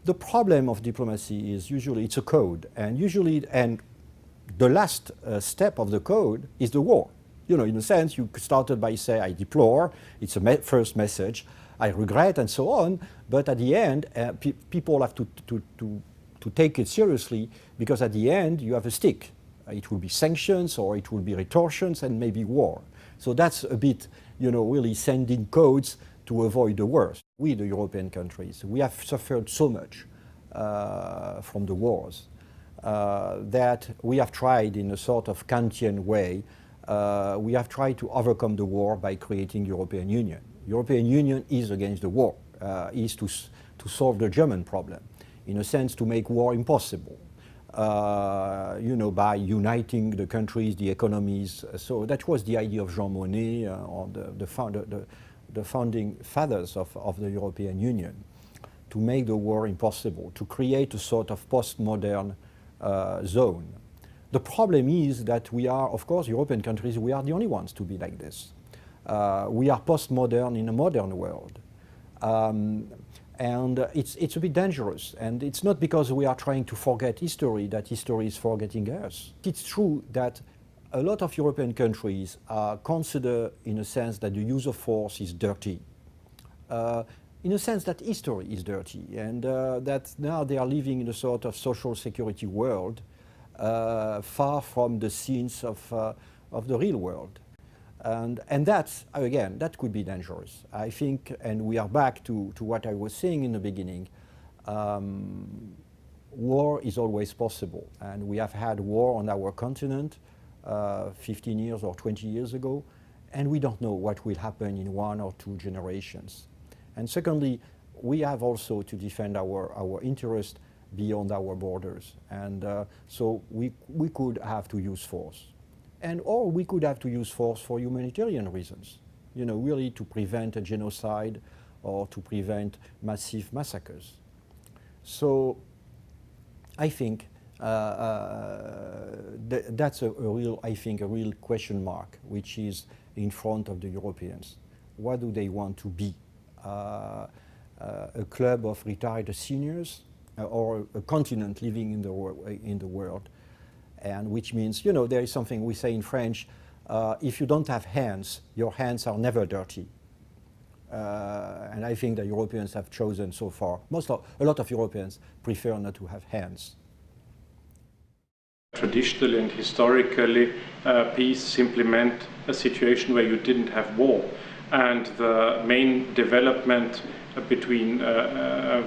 The problem of diplomacy is usually it's a code, and the last step of the code is the war. You know, in a sense, you started by say, I deplore, it's a first message, I regret, and so on, but at the end, people have to take it seriously, because at the end, you have a stick. It will be sanctions, or it will be retortions, and maybe war. So that's a bit, you know, really sending codes to avoid the worst. We, the European countries, we have suffered so much from the wars that we have tried in a sort of Kantian way, we have tried to overcome the war by creating European Union. European Union is against the war, is to solve the German problem, in a sense to make war impossible, you know, by uniting the countries, the economies. So that was the idea of Jean Monnet, or the founding fathers of the European Union, to make the war impossible, to create a sort of postmodern zone. The problem is that we are, of course, European countries, we are the only ones to be like this. We are postmodern in a modern world. And it's a bit dangerous. And it's not because we are trying to forget history that history is forgetting us. It's true that a lot of European countries consider, in a sense, that the use of force is dirty. In a sense that history is dirty, and that now they are living in a sort of social security world, far from the scenes of the real world. And that's, again, that could be dangerous. I think, and we are back to what I was saying in the beginning, war is always possible. And we have had war on our continent 15 years or 20 years ago, and we don't know what will happen in 1 or 2 generations. And secondly, we have also to defend our interest beyond our borders. And so we could have to use force. Or we could have to use force for humanitarian reasons, you know, really to prevent a genocide or to prevent massive massacres. So I think that's a real question mark, which is in front of the Europeans. What do they want to be? A club of retired seniors, or a continent living in the world? And which means, you know, there is something we say in French, if you don't have hands, your hands are never dirty. And I think the Europeans have chosen so far, a lot of Europeans prefer not to have hands. Traditionally and historically, peace simply meant a situation where you didn't have war. And the main development between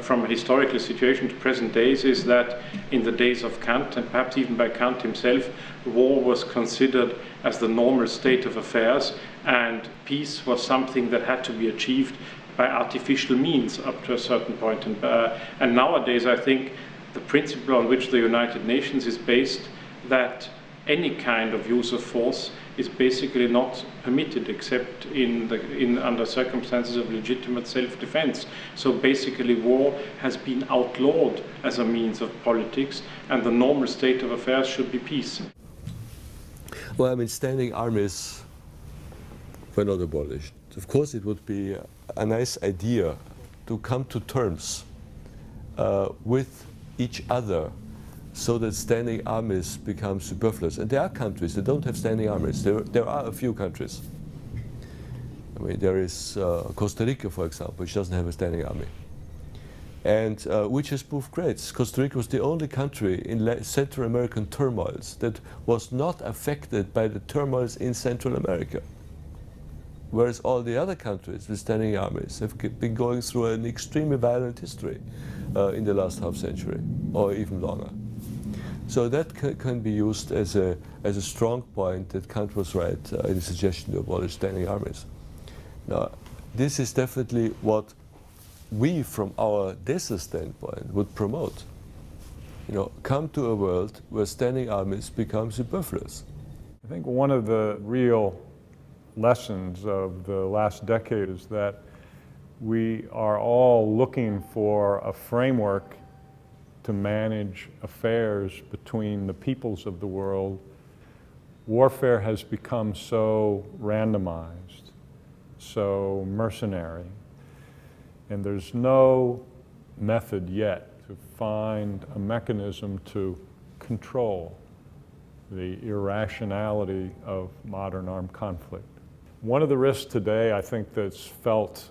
from a historical situation to present days is that in the days of Kant, and perhaps even by Kant himself, war was considered as the normal state of affairs, and peace was something that had to be achieved by artificial means up to a certain point. And nowadays, I think the principle on which the United Nations is based, that any kind of use of force is basically not permitted except under circumstances of legitimate self-defense. So basically war has been outlawed as a means of politics, and the normal state of affairs should be peace. Well, I mean, standing armies were not abolished. Of course, it would be a nice idea to come to terms with each other, so that standing armies become superfluous. And there are countries that don't have standing armies. There are a few countries. I mean, there is Costa Rica, for example, which doesn't have a standing army, and which has proved great. Costa Rica was the only country in Central American turmoils that was not affected by the turmoils in Central America, whereas all the other countries with standing armies have been going through an extremely violent history in the last half century, or even longer. So that can be used as a strong point that Kant was right in the suggestion to abolish standing armies. Now, this is definitely what we, from our DESA standpoint, would promote. You know, come to a world where standing armies become superfluous. I think one of the real lessons of the last decade is that we are all looking for a framework to manage affairs between the peoples of the world. Warfare has become so randomized, so mercenary, and there's no method yet to find a mechanism to control the irrationality of modern armed conflict. One of the risks today, I think, that's felt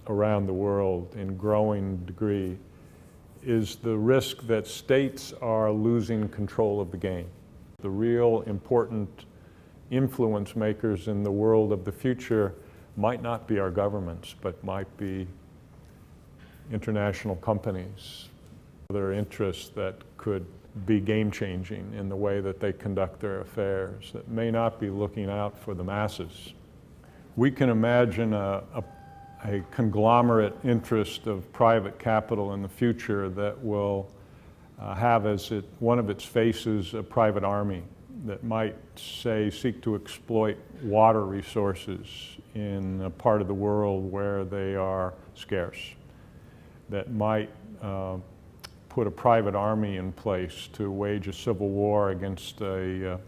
around the world in growing degree is the risk that states are losing control of the game. The real important influence makers in the world of the future might not be our governments, but might be international companies, other interests that could be game-changing in the way that they conduct their affairs, that may not be looking out for the masses. We can imagine a conglomerate interest of private capital in the future that will have as one of its faces a private army that might, say, seek to exploit water resources in a part of the world where they are scarce, that might put a private army in place to wage a civil war against a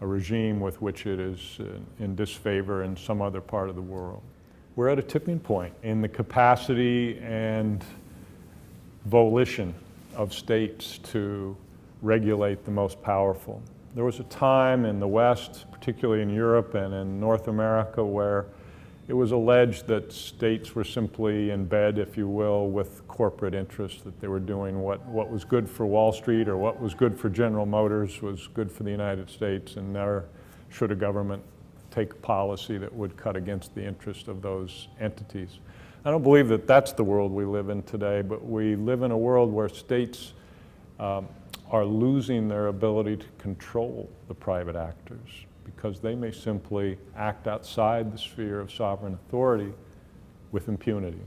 regime with which it is in disfavor in some other part of the world. We're at a tipping point in the capacity and volition of states to regulate the most powerful. There was a time in the West, particularly in Europe and in North America, where it was alleged that states were simply in bed, if you will, with corporate interests, that they were doing what was good for Wall Street or what was good for General Motors was good for the United States, and never should a government take a policy that would cut against the interest of those entities. I don't believe that that's the world we live in today, but we live in a world where states are losing their ability to control the private actors because they may simply act outside the sphere of sovereign authority with impunity.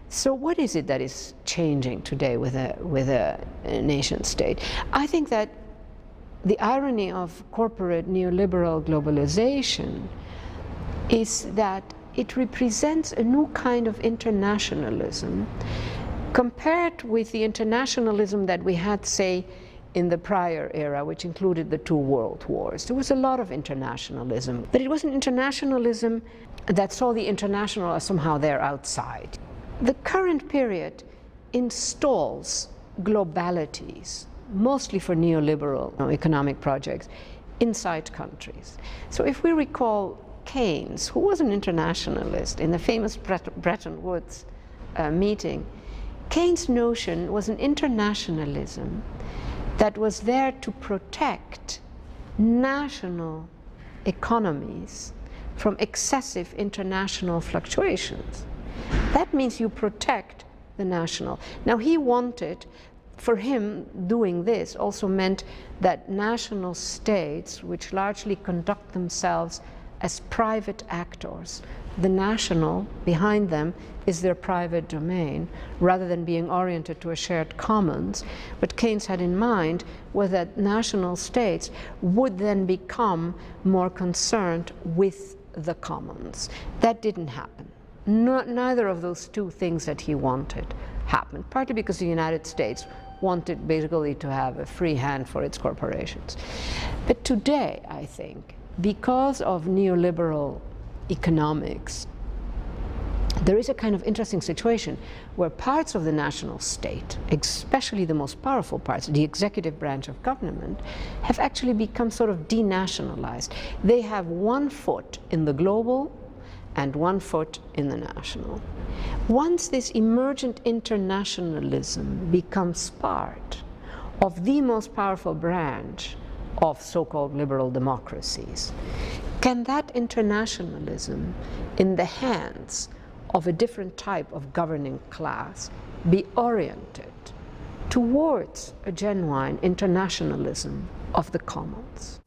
So what is it that is changing today with a nation state? I think that the irony of corporate neoliberal globalization is that it represents a new kind of internationalism compared with the internationalism that we had, say, in the prior era, which included the two world wars. There was a lot of internationalism, but it was an internationalism that saw the international as somehow there outside. The current period installs globalities, mostly for neoliberal economic projects, inside countries. So if we recall Keynes, who was an internationalist in the famous Bretton Woods meeting, Keynes' notion was an internationalism that was there to protect national economies from excessive international fluctuations. That means you protect the national. Now he wanted, for him, doing this also meant that national states, which largely conduct themselves as private actors, the national behind them is their private domain, rather than being oriented to a shared commons. What Keynes had in mind was that national states would then become more concerned with the commons. That didn't happen. Neither of those two things that he wanted happened, partly because the United States wanted basically to have a free hand for its corporations. But today, I think, because of neoliberal economics, there is a kind of interesting situation where parts of the national state, especially the most powerful parts, the executive branch of government, have actually become sort of denationalized. They have one foot in the global and one foot in the national. Once this emergent internationalism becomes part of the most powerful branch of so-called liberal democracies, can that internationalism in the hands of a different type of governing class be oriented towards a genuine internationalism of the commons?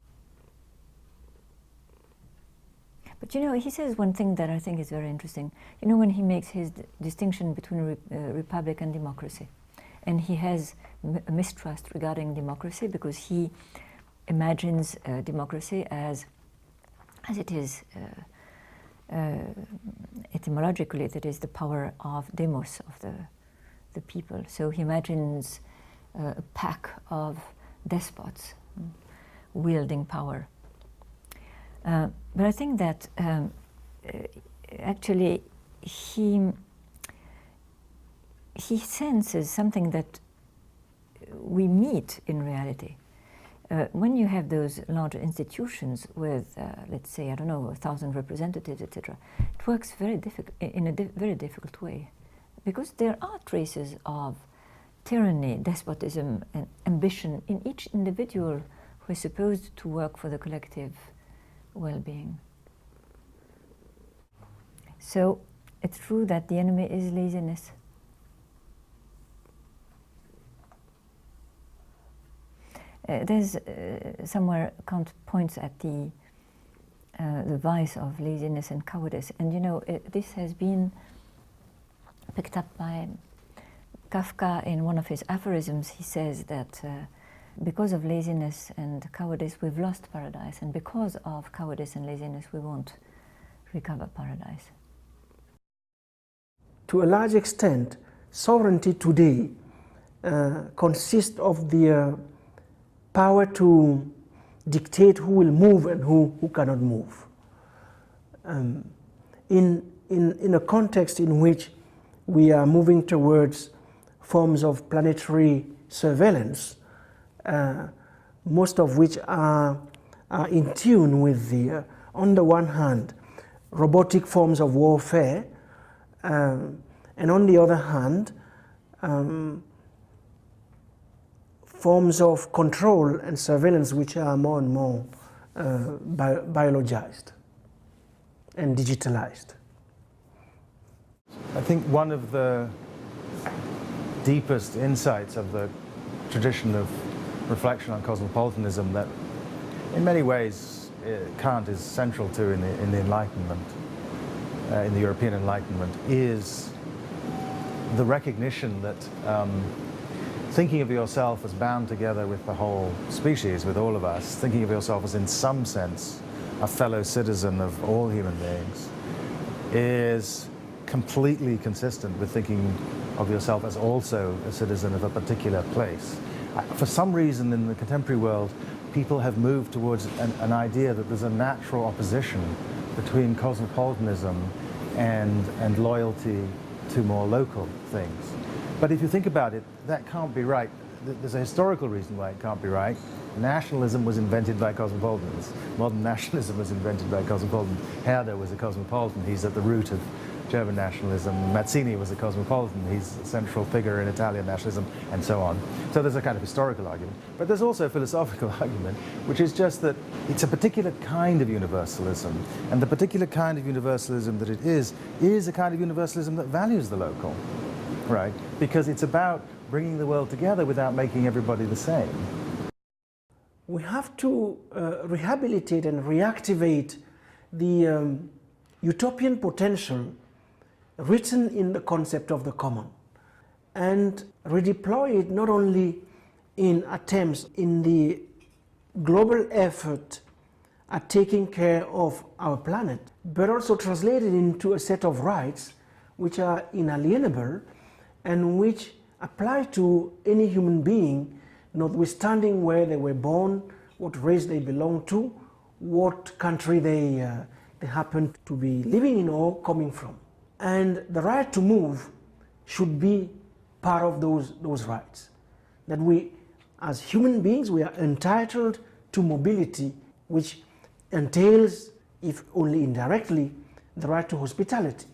But you know, he says one thing that I think is very interesting. You know, when he makes his distinction between republic and democracy, and he has a mistrust regarding democracy because he imagines democracy as it is etymologically, that is the power of demos, of the people. So he imagines a pack of despots wielding power. But I think that actually he senses something that we meet in reality. When you have those larger institutions with, let's say, I don't know, 1,000 representatives, etc., it works very in a very difficult way, because there are traces of tyranny, despotism, and ambition in each individual who is supposed to work for the collective well-being. So it's true that the enemy is laziness. There's somewhere Kant points at the vice of laziness and cowardice, and you know, this has been picked up by Kafka in one of his aphorisms. He says that because of laziness and cowardice we've lost paradise, and because of cowardice and laziness we won't recover paradise. To a large extent, sovereignty today consists of the power to dictate who will move and who cannot move. In a context in which we are moving towards forms of planetary surveillance, most of which are in tune with the, on the one hand, robotic forms of warfare, and on the other hand, forms of control and surveillance which are more and more biologized and digitalized. I think one of the deepest insights of the tradition of reflection on cosmopolitanism that in many ways Kant is central to in the Enlightenment, in the European Enlightenment, is the recognition that thinking of yourself as bound together with the whole species, with all of us, thinking of yourself as in some sense a fellow citizen of all human beings, is completely consistent with thinking of yourself as also a citizen of a particular place. For some reason in the contemporary world, people have moved towards an idea that there's a natural opposition between cosmopolitanism and loyalty to more local things. But if you think about it, that can't be right. There's a historical reason why it can't be right. Nationalism was invented by cosmopolitans. Modern nationalism was invented by cosmopolitans. Herder was a cosmopolitan. He's at the root of German nationalism. Mazzini was a cosmopolitan. He's a central figure in Italian nationalism, and so on. So there's a kind of historical argument. But there's also a philosophical argument, which is just that it's a particular kind of universalism. And the particular kind of universalism that it is a kind of universalism that values the local. Right, because it's about bringing the world together without making everybody the same. We have to rehabilitate and reactivate the utopian potential written in the concept of the common, and redeploy it not only in attempts in the global effort at taking care of our planet, but also translate it into a set of rights which are inalienable and which apply to any human being, notwithstanding where they were born, what race they belong to, what country they happen to be living in or coming from. And the right to move should be part of those rights. That we, as human beings, we are entitled to mobility, which entails, if only indirectly, the right to hospitality.